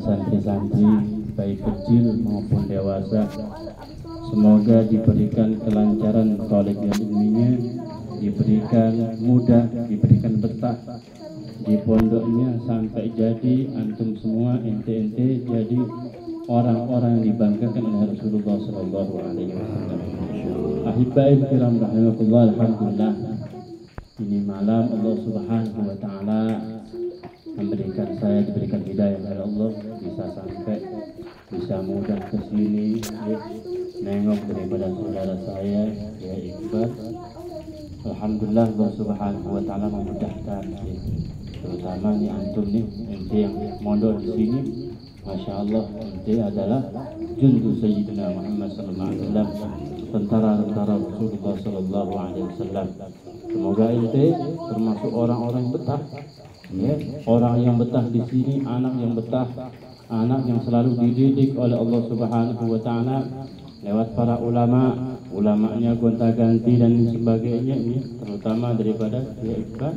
santri-santri baik kecil maupun dewasa, semoga diberikan kelancaran thalib ilminya, diberikan mudah, diberikan betah di pondoknya sampai jadi antum semua ente jadi orang-orang yang dibanggakan oleh Rasulullah sallallahu alaihi wasallam. Ahibba'il kiram rahimakumullah, alhamdulillah. Ini malam Allah Subhanahu wa taala memberikan saya, diberikan hidayah oleh Allah, bisa mudah ke sini nengok daripada saudara saya ya Iqbal. Alhamdulillah Allah Subhanahu wa taala memudahkan, terutama nih antum nih ente yang mondok di sini. Masya Allah, ente adalah jundu Sayyidina Muhammad sallallahu alaihi wasallam, tentara-tentara Rasulullah sallallahu alaihi wasallam. Semoga ente termasuk orang-orang yang betah, ya, orang yang betah di sini, anak yang betah, anak yang selalu dididik oleh Allah Subhanahu wa taala lewat para ulama, ulamanya gonta-ganti dan sebagainya ini, terutama daripada Kiai Iqbal,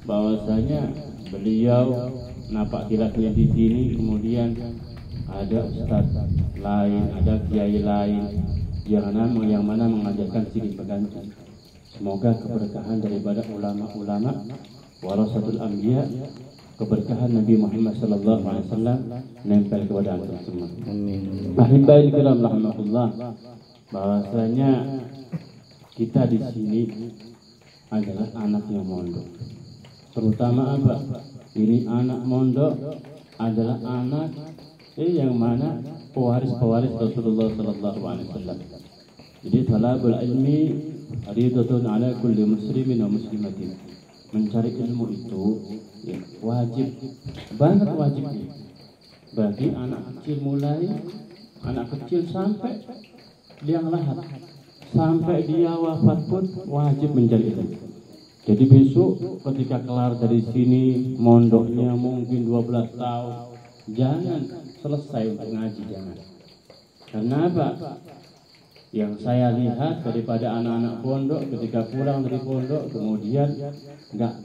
bahwasanya beliau napak tilaknya di sini, kemudian ada ustaz lain, ada kiai lain yang mana mengajarkan silih berganti. Semoga keberkahan daripada ulama-ulama warasatul anbiya, keberkahan Nabi Muhammad sallallahu alaihi wasallam nempel kepada antum semua. Amin. Ahibba'il kiram rahmatullah, bahwasanya kita di sini adalah anak yang mondok. Terutama apa? Ini anak mondok adalah anak yang mana pewaris Rasulullah sallallahu alaihi wasallam. Jadi talabul ilmi haridatun ala kulli muslimin wa muslimatin. Mencari ilmu itu ya, wajib banget wajibnya bagi anak kecil, mulai anak kecil sampai liang lahat, sampai dia wafat pun wajib mencari ilmu. Jadi besok ketika kelar dari sini mondoknya mungkin 12 tahun, jangan selesai untuk ngaji, jangan. Karena apa? Yang saya lihat daripada anak-anak pondok ketika pulang dari pondok kemudian nggak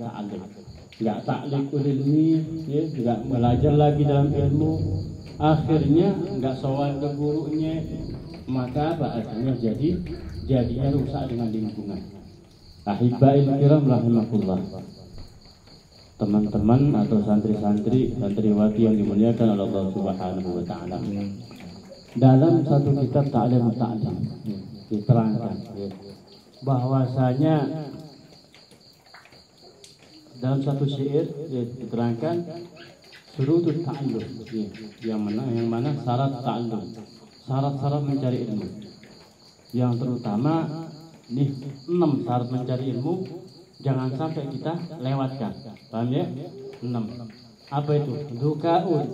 taklikul ilmi, ya, nggak belajar lagi dalam ilmu, akhirnya nggak sowan ke gurunya, maka apa akhirnya jadinya rusak dengan lingkungan. Ahibba'il kiram rahimakumullah, teman-teman atau santri-santri, santriwati yang dimuliakan oleh Allah Subhanahu wa taala. Dalam satu kitab Ta'lim Ta'lim diterangkan bahwasanya dalam satu syair diterangkan syurutut ta'allum, yang mana syarat ta'allum, syarat-syarat mencari ilmu. Yang terutama nih 6 syarat mencari ilmu, jangan sampai kita lewatkan. Paham ya? 6. Apa itu? Dukaun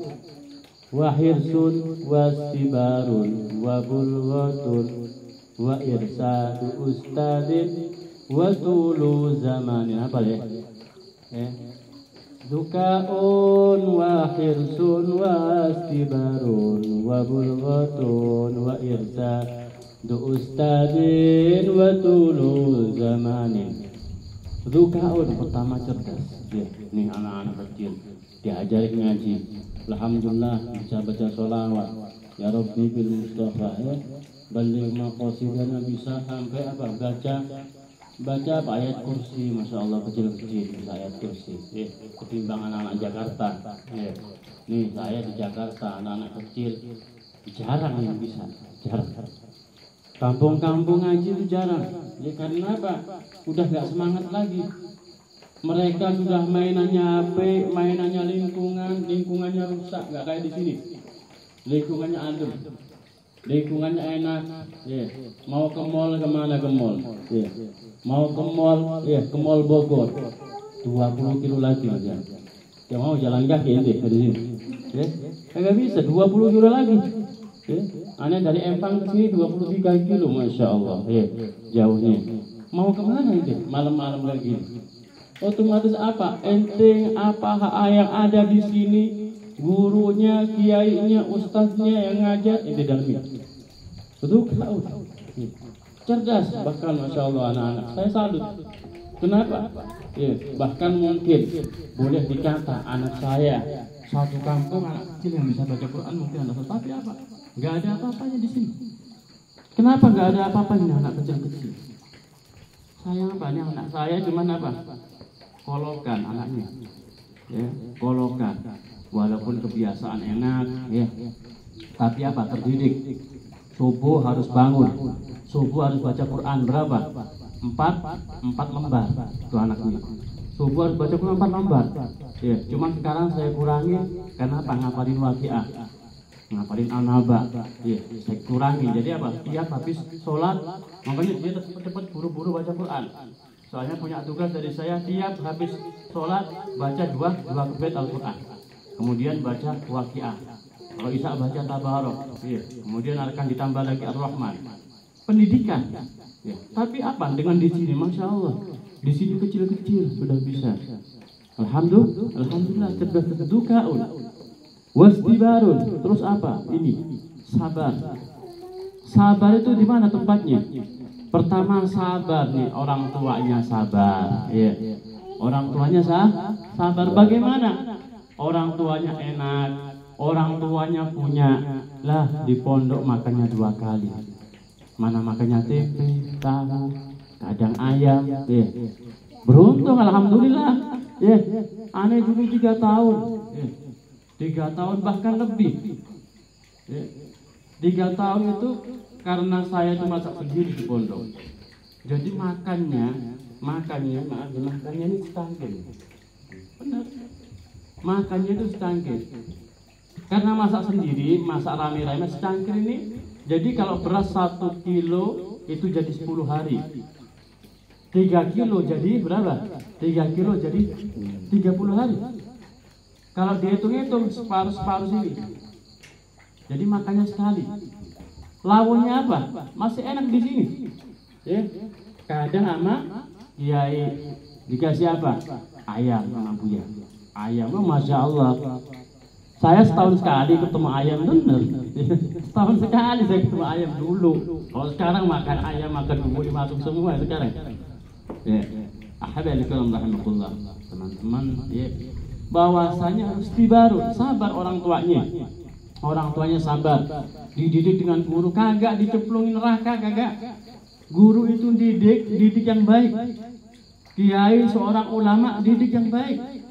wa hirsun wa sibarun wa bulghatun wa irsadu ustadin wa tulu zamanin. Apa ya? Dukaun wa hirsun wa sibarun wa bulghatun wa irsadu ustadin wa tulu zamanin. Dukaun pertama cerdas. Nih anak-anak kecil diajari ngaji. Alhamdulillah bisa baca sholawat ya Rabbi bil Mustafa, balik maqasidana, bisa sampai apa baca apa ayat kursi, masya Allah, kecil-kecil bisa ayat kursi, ketimbang anak-anak Jakarta. Nih saya di Jakarta, anak-anak kecil jarang yang bisa, jarang. Kampung-kampung ngaji itu jarang, ya karena apa? Udah nggak semangat lagi. Mereka sudah mainannya HP, mainannya lingkungannya rusak, nggak kayak di sini. Lingkungannya adem, lingkungannya enak. Mau ke mall kemana ke mall? Mau ke mall, ke mall Bogor, 20 kilo lagi aja. Yang mau jalan kaki ente dari sini, nggak bisa, 20 kilo lagi. Aneh dari Empang ke sini 23 kilo, masya Allah, jauhnya. Mau kemana ente? Malam-malam kayak gini. Otomatis apa? Ente apa yang ada di sini, gurunya, kiainya, ustaznya yang ngajar, ente dalami. Betul? Cerdas, bahkan masya Allah anak-anak. Saya salut. Kenapa? Bahkan mungkin boleh dikata anak saya Satu kampung anak kecil yang bisa baca Quran mungkin ada, tapi apa? Nggak ada apa-apanya di sini. Kenapa nggak ada apa-apanya anak kecil-kecil? Sayang apa? Ini anak saya cuman apa? Kolokan anaknya, ya, kolokan. Walaupun kebiasaan enak, ya, tapi apa? Terdidik. Subuh harus bangun, subuh harus baca Quran berapa? 4 lembar. Itu anaknya. Subuh harus baca Quran 4 lembar. Ya, cuman sekarang saya kurangi karena apa? Ngapalin Waqiah, ngapalin An-Naba. Ya, saya kurangi. Jadi apa? Tiap habis sholat, makanya dia cepat-cepat buru-buru baca Quran. Soalnya punya tugas dari saya, tiap habis sholat baca dua bait Al-Quran. Kemudian baca Waqiah. Kalau Isya baca Tabarok. Ya. Kemudian akan ditambah lagi Ar-Rahman. Pendidikan. Ya. Tapi apa? Dengan di sini, Masya Allah. Di sini kecil-kecil sudah bisa. Alhamdulillah, cerdas terdukaun. Wastibarun. Terus apa? Ini sabar. Sabar itu di mana tempatnya? Pertama sabar nih, orang tuanya sabar. Ya. Orang tuanya sabar. Bagaimana? Orang tuanya enak, orang tuanya punya. Lah di pondok makannya 2 kali. Mana makannya tempe, tahu, kadang ayam. Ya. Beruntung, alhamdulillah. Ya, aneh dulu 3 tahun, 3 tahun bahkan lebih. 3 tahun itu karena saya itu masak sendiri di pondok. Jadi makannya ini setangkir. Benar. Makannya itu setangkir. Karena masak sendiri, masak rame-rame setangkir ini. Jadi kalau beras 1 kilo itu jadi 10 hari. 3 kilo jadi berapa? 3 kilo jadi 30 hari. Kalau dihitung-hitung separuh sini. Jadi makannya sekali. Lauknya apa? Masih enak di sini. Ya. Kadang sama kiai dikasih apa? Ayam sama Buya. Ayam, Masya Allah. Saya setahun sekali ketemu ayam, bener. Setahun sekali saya ketemu ayam dulu. Kalau sekarang makan ayam, makan bumbu dimasuk semua sekarang. Ya, ahbaikum rahimakumullah, teman-teman, ya, bahwasanya istibaru, sabar orang tuanya sabar, dididik dengan guru, kagak dicemplungin neraka, kagak. Guru itu didik yang baik, kiai seorang ulama didik yang baik,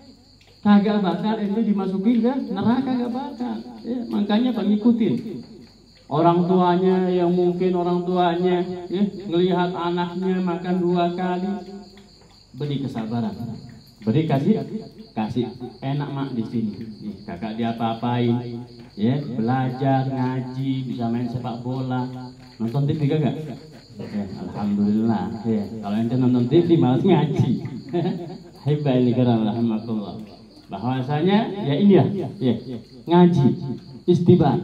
kagak bakal ente dimasukin ke neraka, kagak bakal. Ya, makanya ngikutin orang tuanya yang mungkin orang tuanya ya, ngelihat anaknya makan 2 kali, beri kesabaran, beri kasih enak mak di sini, kakak dia apa-apain, ya, belajar ngaji, bisa main sepak bola, nonton TV kagak? Ya, alhamdulillah. Ya, kalau ente nonton TV malas ngaji. Hibali karam rahimakumullah. Bahwasanya ya ini ya, ngaji, istibar.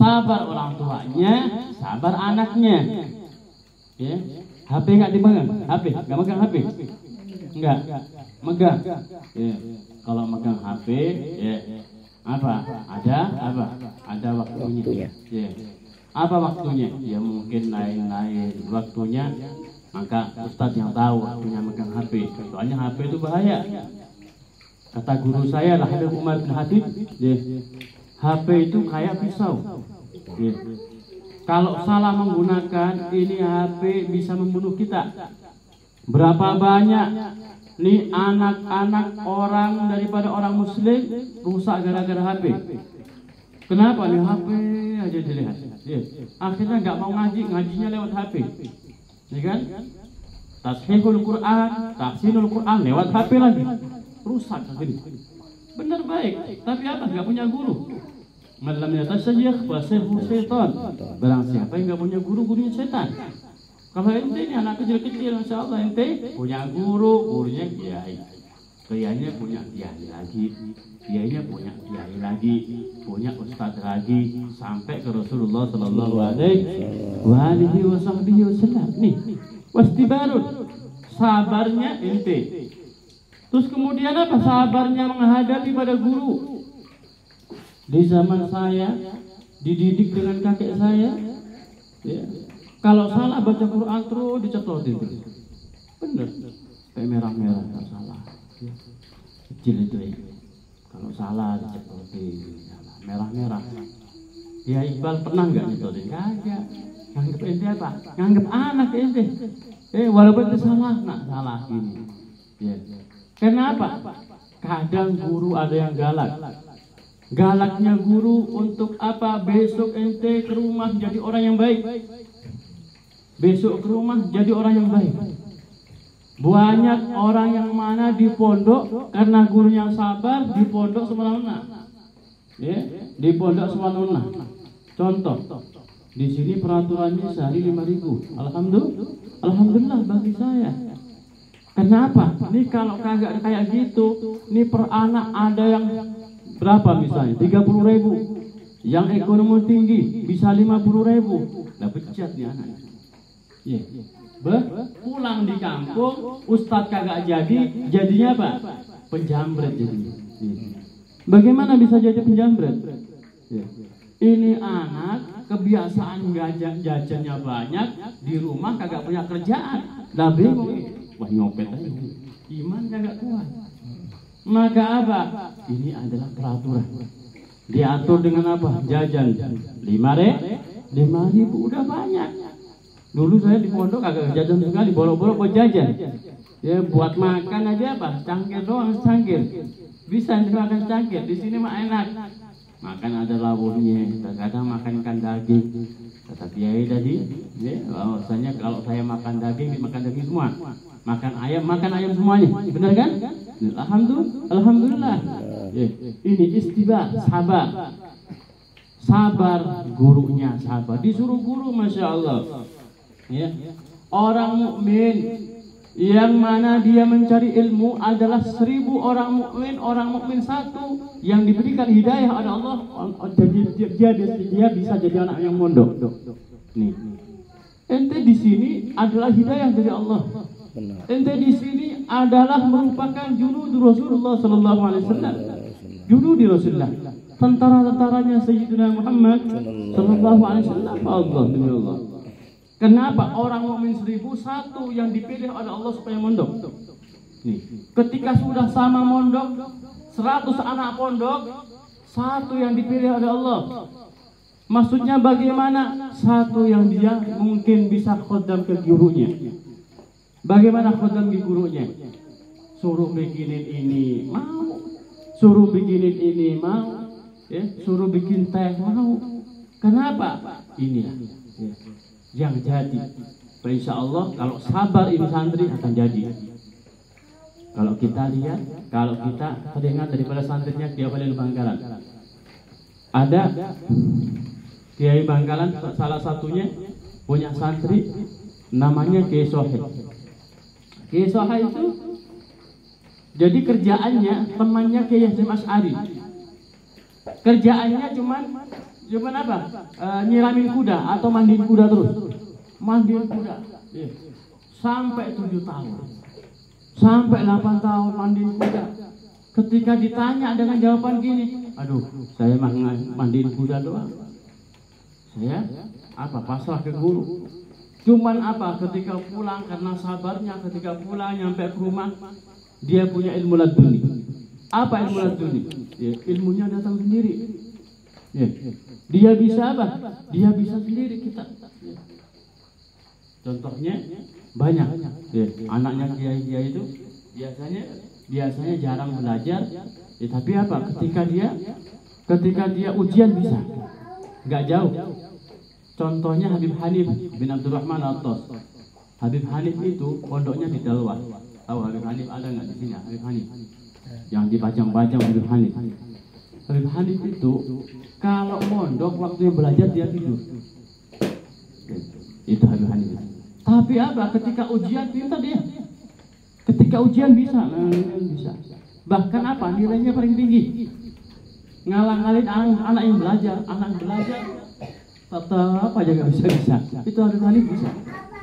Sabar orang tuanya, sabar anaknya. Ya, HP nggak dipegang, nggak megang HP, nggak megang. Ya, kalau megang HP, ya ada waktunya. Ya, apa waktunya? Ya mungkin lain waktunya. Maka Ustadz yang tahu waktunya megang HP. Soalnya HP itu bahaya. Kata guru saya lah, Habib Umar bin Hadid, ya, HP itu kayak pisau. Ya. Kalau salah menggunakan ini HP bisa membunuh kita. Berapa banyak nih anak-anak orang daripada orang muslim rusak gara-gara HP. Kenapa nih? HP aja dilihat. Ya. Akhirnya nggak mau ngajinya lewat HP. Ya kan? Tashihul Quran, tahsinul Quran lewat HP lagi. Rusak akhirnya. Benar baik, tapi apa? Nggak punya guru. Malam yatasyaykh wa sayfu syaitan. Barang siapa yang nggak punya guru, gurunya setan. Kalau ente ini anak kecil-kecil, Masya Allah, ente punya guru, gurunya kiai. Kiainya punya kiai lagi, kiainya punya kiai lagi, punya ustadz lagi, sampai ke Rasulullah Sallallahu Alaihi Wasallam. Nih, wastibarun, sabarnya ente. Terus kemudian apa? Sabarnya menghadapi pada guru. Di zaman saya dididik dengan kakek saya, ya, kalau salah baca Quran terus dicetotin, bener, kayak merah-merah, nggak salah, kecil itu ya. Kalau salah dicepotin, merah-merah. Ya Iqbal pernah nggak nyetotin? Kagak. Nganggep ente apa? Nganggep anak ente. Walaupun itu salah, nak salah gini. Ya. Kenapa? Kadang guru ada yang galak. Galaknya guru untuk apa? Besok ente ke rumah jadi orang yang baik. Besok ke rumah jadi orang yang baik. Banyak orang yang mana di pondok karena gurunya sabar, di pondok semena-mena. Ya, di pondok semena-mena. Contoh, di sini peraturannya sehari 5.000. Alhamdulillah bagi saya. Kenapa? Nih kalau kagak kayak gitu, nih per anak ada yang berapa misalnya? 30.000. Yang ekonomi tinggi bisa 50.000. Lah pecat nih anak. Yeah. Pulang di kampung, ustadz kagak jadinya apa? Penjambret jadinya. Bagaimana bisa jadi penjambret? Ini anak kebiasaan jajannya banyak, di rumah kagak punya kerjaan, dah bingung. Wah nyopet aja, iman kagak kuat. Maka apa? Ini adalah peraturan. Diatur dengan apa? Jajan 5.000 udah banyak. Dulu saya di pondok agak jajan sekali, bolong-bolong buat jajan. Ya buat makan aja apa? Cangkir doang, cangkir. Bisa dimakan cangkir. Di sini mah enak. Makan ada lawuhnya, kadang makan ikan daging. Kata Kiai tadi, ya, bahwasanya kalau saya makan daging semua. Makan ayam semuanya. Benar kan? Alhamdulillah. Ya, ini istighfar, sabar. Sabar, gurunya sabar. Disuruh guru, masya Allah. Ya. Orang mukmin yang mana dia mencari ilmu adalah 1.000 orang mukmin satu yang diberikan hidayah oleh Allah, dia bisa jadi anak yang mondok. Nih, ente di sini adalah hidayah dari Allah. Ente di sini adalah merupakan junud Rasulullah Sallallahu Alaihi Wasallam. Junud Rasulullah, tentara-tentaranya Sayyidina Muhammad Sallallahu Alaihi Wasallam. Allah demi Allah. Kenapa orang mukmin 1.000 satu yang dipilih oleh Allah supaya mondok? Nih, ketika sudah sama mondok, 100 anak pondok, satu yang dipilih oleh Allah. Maksudnya bagaimana? Satu yang dia mungkin bisa khodam ke gurunya. Bagaimana khodam ke gurunya? Suruh bikinin ini mau, suruh bikinin ini mau, ya, suruh bikin teh mau. Kenapa? Inilah. Ya. Yang jadi, insya Allah kalau sabar ini santri akan jadi. Kalau kita lihat, kalau kita teringat daripada santrinya Kiai Khalil Bangkalan, ada Kiai Bangkalan salah satunya punya santri namanya Kiai Sohih. Kiai Sohih itu jadi kerjaannya temannya Kiai Hasyim Asy'ari. Kerjaannya cuman apa? Nyiramin kuda atau mandiin kuda terus. Mandiin kuda. Sampai 7 tahun. Sampai 8 tahun mandiin kuda. Ketika ditanya dengan jawaban gini, aduh, saya mah mandiin kuda doang. Saya apa? Pasrah ke guru. Cuman apa? Ketika pulang karena sabarnya, ketika pulang nyampe ke rumah, dia punya ilmu laduni. Apa ilmu laduni? Ya, ilmunya datang sendiri. Ya. Dia bisa apa? Dia bisa sendiri kita. Ya. Contohnya banyak. Ya. Anaknya kiai-kiai itu biasanya jarang belajar. Ya, tapi apa? Ketika dia ujian bisa. Nggak jauh. Contohnya Habib Hanif bin Abdurrahman At-Tas. Habib Hanif itu pondoknya di Dalwah. Tahu Habib Hanif ada nggak di sini? Habib Hanif yang dipajang-pajang Habib Hanif. Habib Hanif itu kalau mondok waktunya belajar dia tidur. Itu Habib Hanif. Tapi apa? Ketika ujian pintar dia. Ketika ujian bisa. Bahkan apa? Nilainya paling tinggi. Ngalang-ngalin anak yang belajar, tetap aja gak bisa. Itu Habib Hanif bisa.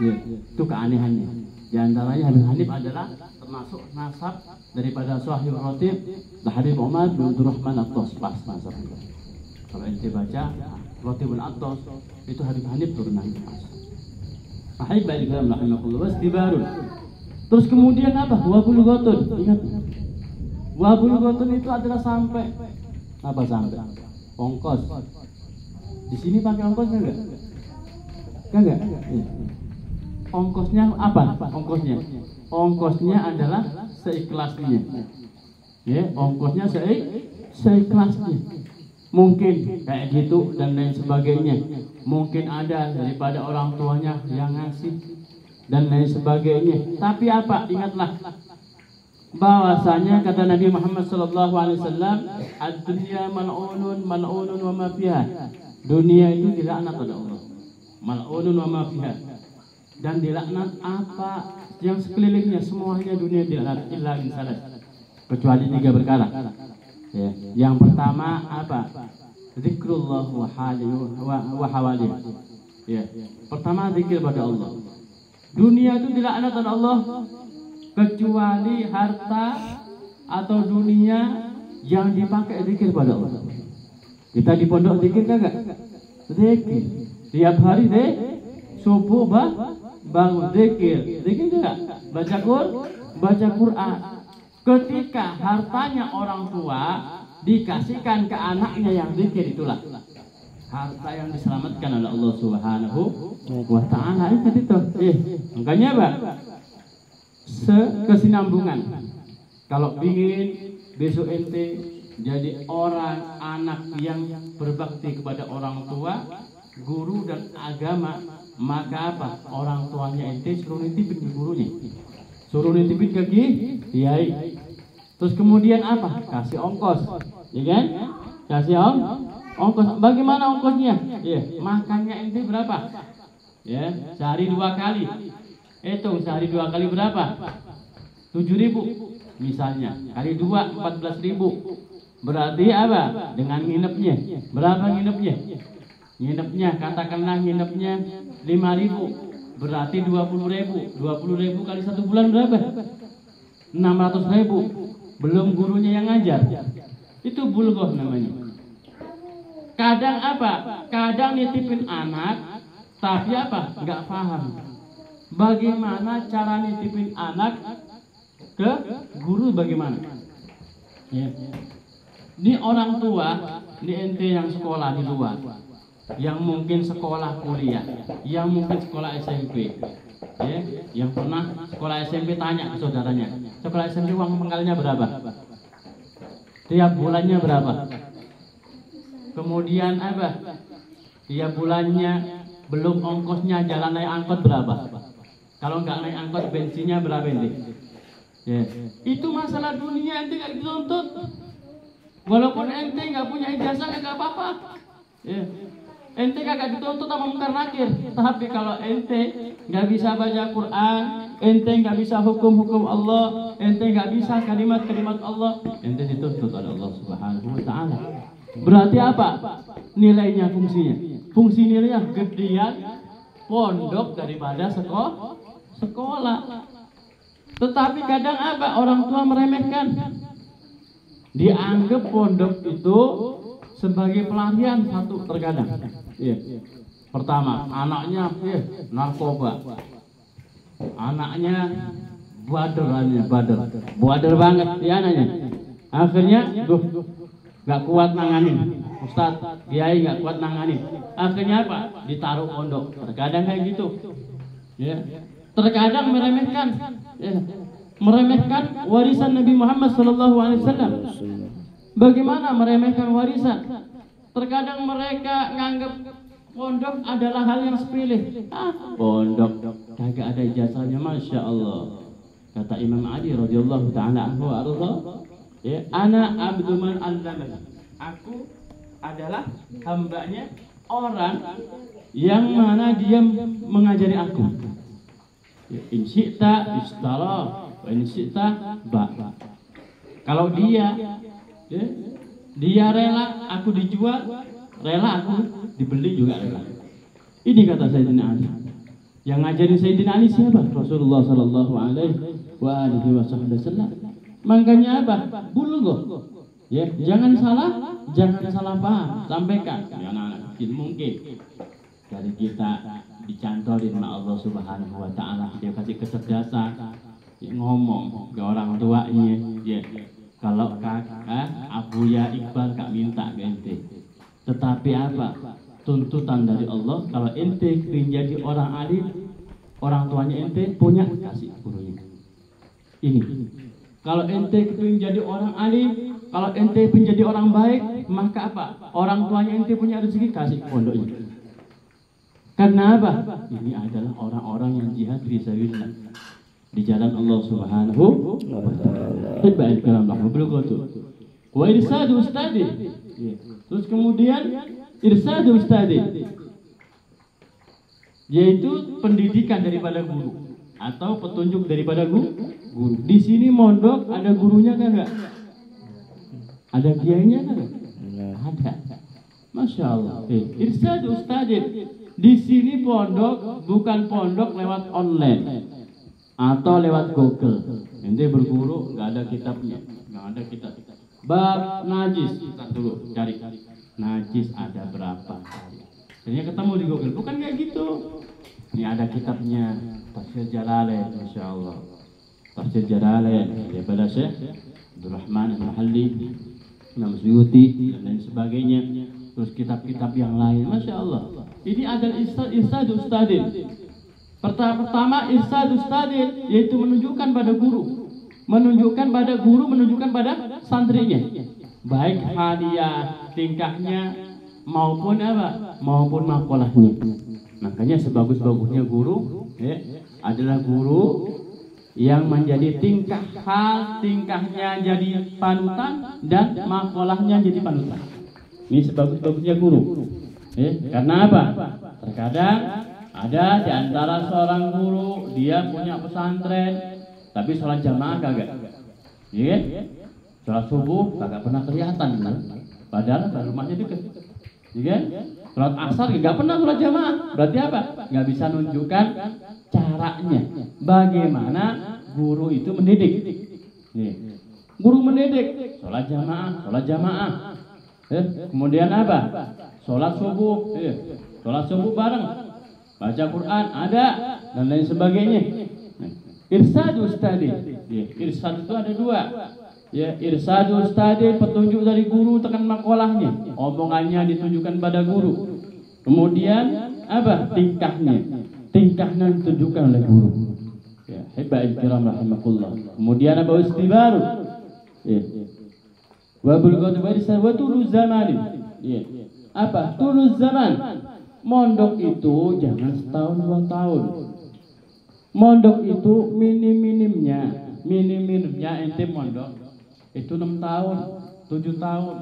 Ya, itu keanehannya. Di antaranya Habib Hanif adalah termasuk nasab daripada Sahih Ratib Habib Umar bin Abdurrahman At-Tas. Pas nasabnya. Kalau ente baca Ratib bin At-Tas itu Habib Hanif turunan Mas. Ahibba al-kiram rahimahullah wastibarun. Terus kemudian apa? 20 gotun. Ingat. Wa bulghatun itu adalah sampai. Apa sampai? Ongkos. Di sini pakai ongkos enggak? Enggak? Iya. Ongkosnya apa? Ongkosnya? Ongkosnya adalah seikhlasnya. Ya, ongkosnya seikhlasnya. Mungkin kayak gitu dan lain sebagainya. Mungkin ada daripada orang tuanya yang ngasih dan lain sebagainya. Tapi apa? Ingatlah bahwasanya kata Nabi Muhammad sallallahu alaihi wasallam, ad-dunya mal'unun wa ma fiha. Dunia itu dilaknat oleh Allah. Mal'unun wa ma fiha. Dan dilaknat apa yang sekelilingnya, semuanya dunia dilaknat illa min salas. Kecuali 3 perkara. Ya. Yang pertama apa? Zikrullah wa hawalih. Ya. Pertama zikir pada Allah. Dunia itu dilaknat oleh Allah kecuali harta atau dunia yang dipakai zikir pada Allah. Kita di pondok zikir kagak? Zikir. Tiap hari deh subuh bangun zikir. Zikir enggak? Baca Quran. Ketika hartanya orang tua dikasihkan ke anaknya yang zikir, itulah harta yang diselamatkan oleh Allah Subhanahu wa taala. Itu. Makanya apa? Kesinambungan. Kalau ingin besok ente jadi orang anak yang berbakti kepada orang tua, guru dan agama, maka apa? Orang tuanya ente suruh nitipin ke gurunya, suruh nitipin ke kiai. Terus kemudian apa? Kasih ongkos, ya kan? Kasih ongkos. Bagaimana ongkosnya? Ya, makannya ente berapa? Ya, sehari 2 kali. Hitung sehari 2 kali berapa? 7.000 misalnya. Kali 2 14.000. Berarti apa? Dengan nginepnya. Berapa nginepnya? Nginepnya katakanlah nginepnya 5.000. Berarti 20.000. 20.000 kali 1 bulan berapa? 600.000. Belum gurunya yang ngajar. Itu bulghah namanya. Kadang apa? Kadang nitipin anak, tapi apa? Enggak paham. Bagaimana cara nitipin anak ke guru, bagaimana? Ya. Ini orang tua, ini ente yang sekolah di luar, yang mungkin sekolah kuliah, yang mungkin sekolah SMP, ya, yang pernah sekolah SMP tanya ke saudaranya, sekolah SMP uang penggalnya berapa? Tiap bulannya berapa? Kemudian apa? Tiap bulannya belum ongkosnya jalan naik angkot berapa? Kalau nggak naik angkot bensinnya berapa ente? Ya. Itu masalah dunia, ente nggak dituntut. Walaupun ente nggak punya ijazah nggak apa-apa. Ya. Ente kagak dituntut sama mungkar nakir. Tapi kalau ente nggak bisa baca Quran, ente nggak bisa hukum-hukum Allah, ente nggak bisa kalimat-kalimat Allah, ente dituntut oleh Allah Subhanahu wa taala. Berarti apa? Nilainya, fungsinya. Fungsi nilainya gedean pondok daripada sekolah. Tetapi kadang apa? Orang tua meremehkan. Dianggap pondok itu sebagai pelarian satu terkadang. Iya. Pertama, anaknya narkoba. Anaknya bader banget ya anaknya. Akhirnya nggak kuat nanganin. Ustadz, kiai nggak kuat nanganin. Akhirnya apa? Ditaruh pondok. Terkadang kayak gitu. Ya. Terkadang meremehkan. Ya. Meremehkan warisan Nabi Muhammad SAW. Bagaimana meremehkan warisan? Terkadang mereka nganggap pondok adalah hal yang sepele. Pondok kagak ada ijazahnya, masya Allah. Kata Imam Ali radhiyallahu taala anhu arda, ya, ana abdu man allamani. Aku adalah hambanya orang yang mana dia mengajari aku. Ya, in syi'ta istara wa in syi'ta ba. Kalau dia rela aku dijual, rela aku dibeli juga rela. Ini kata Sayyidina Ali. Yang ngajarin Sayyidina Ali siapa? Rasulullah sallallahu alaihi wasallam. Makanya apa? Bulghah. Ya, jangan salah paham. Sampaikan ya anak-anak kecil mungkin dari kita dicantorin sama Allah Subhanahu wa taala, dia kasih kecerdasan, ngomong ke orang tuanya, ya. Kalau kakak Abuya Iqbal gak minta ke ente. Tetapi apa? Tuntutan dari Allah, kalau ente menjadi orang alim, orang tuanya ente punya, kasih gurunya. Ini. Kalau ente menjadi orang alim, kalau ente menjadi orang baik, maka apa? Orang tuanya ente punya rezeki, kasih pondoknya. Karena apa? Ini adalah orang-orang yang jihad fisabilillah di jalan Allah Subhanahu wa taala. Baik kalam rahmatullah. Wa irsadu ustadi. Terus kemudian irsadu ustadi, yaitu pendidikan daripada guru atau petunjuk daripada guru. Di sini mondok ada gurunya kan enggak? Ada kiainya kan? Ada. Masya Allah. Irsadu ustadi. Di sini pondok bukan pondok lewat online atau lewat Google. Ente berguru nggak ada kitabnya, nggak ada kitab. Bab najis, kita dulu cari najis ada berapa. Jadinya ketemu di Google, bukan kayak gitu. Ini ada kitabnya, Tafsir Jalalain, Masya Allah. Tafsir Jalalain daripada Syekh Abdul Rahman Al-Mahalli, Imam Suyuti dan lain sebagainya. Terus kitab-kitab yang lain, Masya Allah. Ini adalah irsad ustadin. Pertama irsad ustadin, yaitu menunjukkan pada guru, menunjukkan pada santrinya, baik hadiah tingkahnya maupun apa, maupun makolahnya. Makanya sebagus-bagusnya guru adalah guru yang menjadi tingkahnya jadi panutan dan makolahnya jadi panutan. Ini sebagus-bagusnya guru. Karena apa? Terkadang ada di antara seorang guru, dia punya pesantren, tapi sholat jamaah kagak. Sholat subuh kagak pernah kelihatan, padahal rumahnya dekat. Sholat asar gak pernah sholat jamaah. Berarti apa? Gak bisa nunjukkan caranya. Bagaimana guru itu mendidik. Guru mendidik, sholat jamaah. Kemudian apa? Sholat subuh bareng, baca Quran ada dan lain sebagainya. Irsadu ustadi, irsad itu ada dua. Irsadu ustadi, petunjuk dari guru tekan makolahnya, omongannya ditujukan pada guru. Kemudian apa? Tingkahnya ditujukan oleh guru. Hebat kiram rahimakumullah. Kemudian apa? Istibaru. Wa tuluz zaman. Apa? Tuluz zaman. Mondok itu jangan setahun 2 tahun. Mondok itu minimnya ente mondok itu 6 tahun, 7 tahun.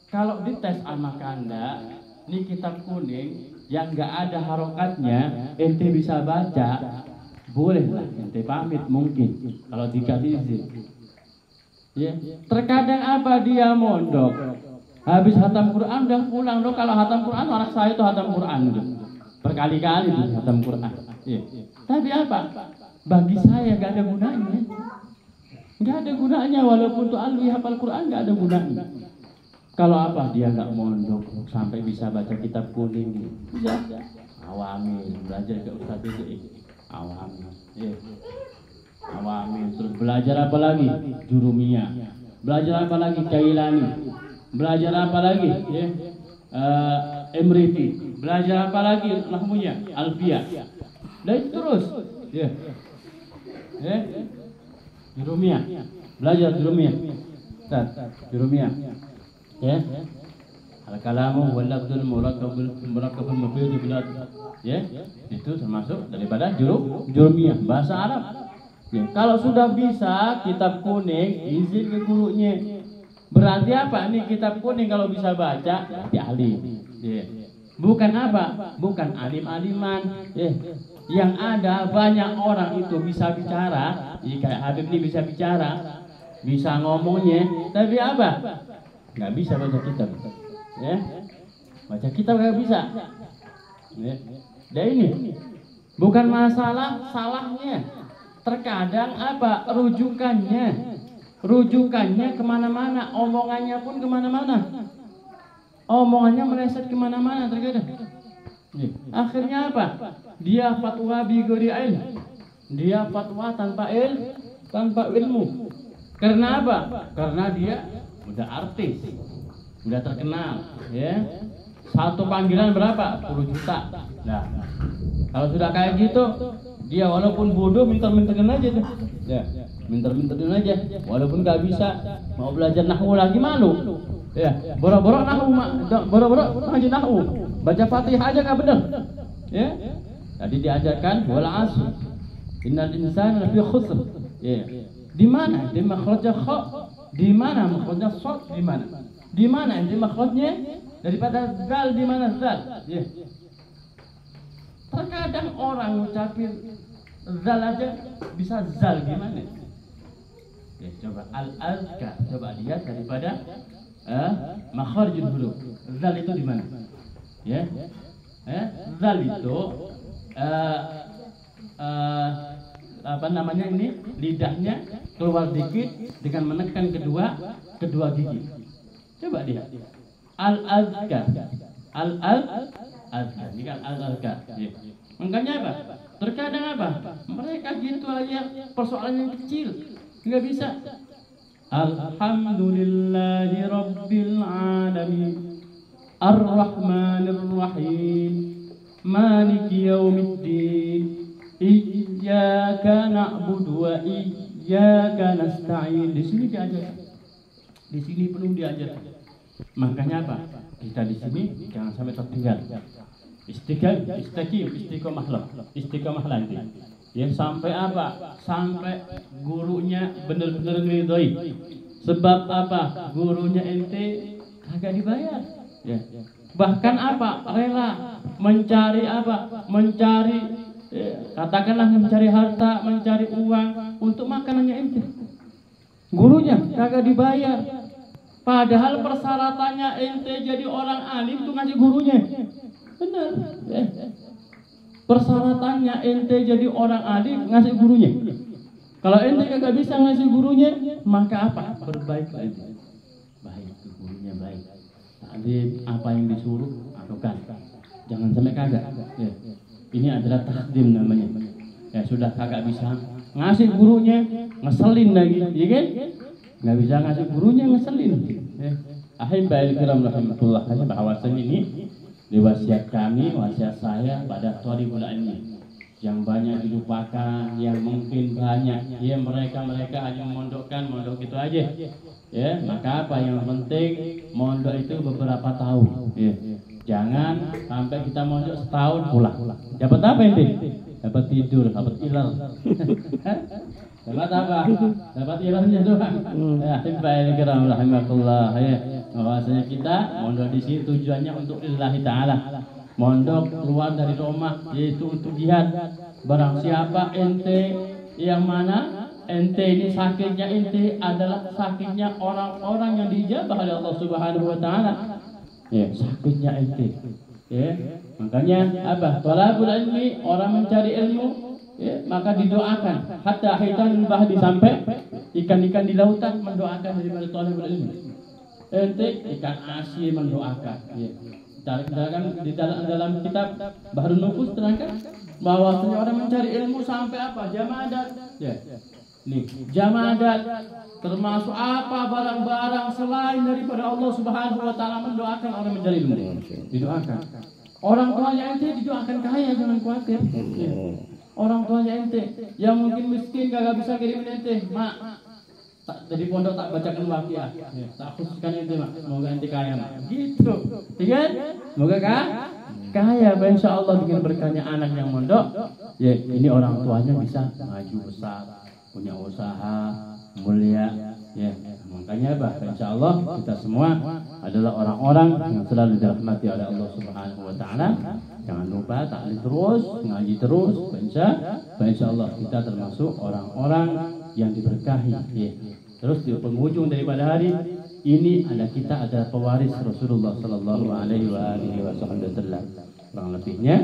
Kalau dites anak Anda, ini kitab kuning yang enggak ada harokatnya, ente bisa baca, bolehlah ente pamit mungkin kalau dikasih izin. Terkadang apa dia mondok, habis hatam Quran udah pulang loh. Kalau hatam Quran, anak saya itu hatam Quran berkali-kali tuh hatam Quran. Tapi apa? Bagi saya gak ada gunanya. Gak ada gunanya, walaupun tuh alwi hafal Quran gak ada gunanya. Kalau apa? Dia gak mondok sampai bisa baca kitab kuning. Bisa. Awamil, belajar ke Ustaz itu. Awamil. Awamil. Terus belajar apa lagi? Jurumiyah. Belajar apa lagi? Kailani. Belajar apa lagi? Emriti. Belajar apa lagi? Nahmunya Alfiyah. Dan terus. Jurumiyah. Belajar Jurumiyah. Jurumiyah. Al-kalamu wal lafzul murakkabul mufid bilad. Itu termasuk daripada Jurumiyah, bahasa Arab. Kalau sudah bisa kitab kuning, izin ke gurunya. Berarti apa? Ini kitab kuning kalau bisa baca, berarti alim. Bukan apa? Bukan alim-aliman. Yang ada banyak orang itu bisa bicara, kayak Habib ini bisa bicara, bisa ngomongnya, tapi apa? Nggak bisa baca kitab. Baca kitab nggak bisa. Dan ini bukan masalah salahnya. Terkadang apa? Rujukannya kemana-mana, omongannya pun kemana-mana. Omongannya meleset kemana-mana terkadang. Akhirnya apa? Dia fatwa bi ghairi ilm. Dia fatwa tanpa ilmu. Karena apa? Karena dia udah artis, udah terkenal, ya. Satu panggilan berapa? 10 juta. Nah, kalau sudah kayak gitu, dia walaupun bodoh minter-minterin aja tuh. Ya, minter-minterin aja. Walaupun nggak bisa mau belajar nahwu lagi malu. Ya, boro-boro nahwu, boro-boro ngaji nahwu. Baca Fatihah aja nggak bener. Ya. Tadi diajarkan wal 'asr. Innal insana lafi khusr. Ya. Di mana? Di makhrajnya kha. Di mana makhrajnya shad? Di mana? Di mana di makhrajnya? Daripada zal di mana zal? Ya. Terkadang orang ngucapin zal aja bisa zal gimana? Ya, coba al-azkar, coba lihat daripada makharijul huruf. Zal itu di mana? Ya. Zal itu apa namanya ini? Lidahnya keluar dikit dengan menekan kedua gigi. Coba lihat. Al-azkar. Al-azkar. Ini kan al-azkar. Ya. Makanya apa? Terkadang apa? Mereka gitu aja persoalan yang kecil. Enggak bisa. Alhamdulillahi rabbil alamin. Ar-Rahmanir Rahim. Maliki yaumiddin. Iyyaka na'budu wa iyyaka nasta'in. Di sini diajarkan. Di sini perlu diajarkan. Makanya apa? Kita di sini jangan sampai tertinggal. Istiqomah nanti. Ya sampai apa? Sampai gurunya benar-benar ridhoi. Sebab apa? Gurunya ente kagak dibayar. Ya. Bahkan apa? Rela mencari apa? Mencari katakanlah mencari harta, mencari uang untuk makanannya ente. Gurunya kagak dibayar. Padahal persyaratannya ente jadi orang alim itu ngasih gurunya. Benar. Persyaratannya ente jadi orang alim ngasih gurunya. Kalau ente kagak bisa ngasih gurunya, maka apa? Berbaiklah ente. Baik itu gurunya baik. Tadi apa yang disuruh lakukan. Jangan sampai kagak. Ya. Ini adalah takdim namanya. Ya sudah kagak bisa ngasih gurunya, ngeselin lagi, ya kan? Nggak bisa ngasih gurunya, ngeselin. Ahibba'il kiram rahimahullah, bahwasanya ini wasiat kami, wasiat saya pada thalibul ilmi yang banyak dilupakan, yang mungkin banyak ya mereka hanya memondokkan mondok itu aja. Ya, maka apa yang penting mondok itu beberapa tahun. Ya. Jangan sampai kita mondok setahun pulang. Dapat apa ini? Dapat tidur, dapat ilar. Dapat apa? Dapat ilarnya doang. Ya, hibbail kiram rahimakumullah. Ya, bahwasanya kita mondok di sini tujuannya untuk lillahi taala. Mondok keluar dari rumah yaitu untuk jihad. Barang siapa ente yang mana ente ini sakitnya ente adalah sakitnya orang-orang yang dijabah oleh Allah Subhanahu wa taala. Ya, sakitnya ente. Ya, makanya apa? Thalabul ilmi, orang mencari ilmu, ya, maka didoakan. Hatta hitan bahdi sampai ikan-ikan di lautan mendoakan daripada thalabul ilmi. Ente ikan asin mendoakan. Ya. Di dalam kitab Bahrun Nufus terangkan bahwasanya orang mencari ilmu sampai apa? Jamadat. Ya. Nih, jamadat termasuk apa barang-barang selain daripada Allah Subhanahu wa taala mendoakan orang mencari ilmu. Didoakan. Orang tuanya ente didoakan kaya, jangan khawatir. Ya. Orang tuanya ente yang mungkin miskin kagak bisa kirim ente, mak. Dari pondok tak bacakan waqiah. Ya. Tak khususkan ente, mak. Semoga ente kaya, mak. Gitu. Iya kan? Semoga kaya, insyaallah dengan berkahnya anak yang mondok. Ya, ini orang tuanya bisa maju besar, punya usaha mulia, ya. Makanya insyaallah kita semua adalah orang-orang yang selalu dirahmati oleh Allah Subhanahu wa taala. Jangan lupa taklim terus, ngaji terus, insyaallah kita termasuk orang-orang yang diberkahi, ya. Terus di penghujung daripada hari ini kita adalah pewaris Rasulullah sallallahu alaihi wasallam. Kurang lebihnya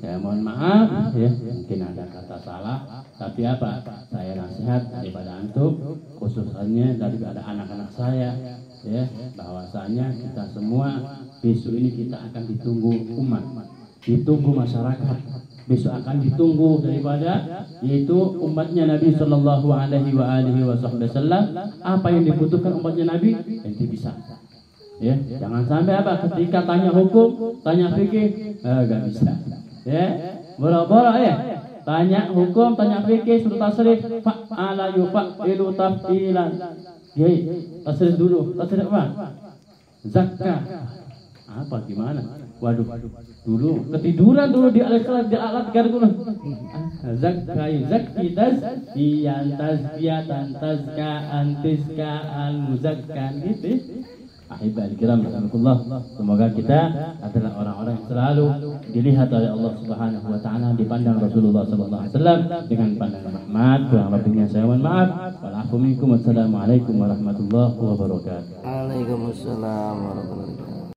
ya mohon maaf ya, mungkin ada kata salah, tapi apa? Saya nasihat daripada antum, khususnya daripada anak-anak saya, ya, bahwasanya kita semua besok ini kita akan ditunggu umat, ditunggu masyarakat. besok akan ditunggu daripada yaitu umatnya Nabi Sallallahu Alaihi Wasallam. Apa yang dibutuhkan umatnya Nabi, ente bisa. Ya, jangan sampai apa ketika tanya hukum, tanya fikih, gak bisa. Ya, boro-boro ya. Tanya hukum, tanya fikih, suruh tasrif, fa'ala yufa'ilu taf'ilan. Ya, tasrif dulu. Tasrif apa? Zakat. Apa gimana? Waduh, dulu ketiduran dulu di alat gardu. Zakai zakki tazkiyan tazkiyatan tazkaan tizkaan muzakkan gitu. Ahibal kiram rahimakumullah, semoga kita adalah orang-orang yang selalu dilihat oleh Allah Subhanahu wa taala, dipandang Rasulullah sallallahu alaihi wasallam dengan pandangan rahmat. Kurang lebihnya saya mohon maaf. Wa'alaikum warahmatullahi wabarakatuh. Waalaikumsalam warahmatullahi wabarakatuh.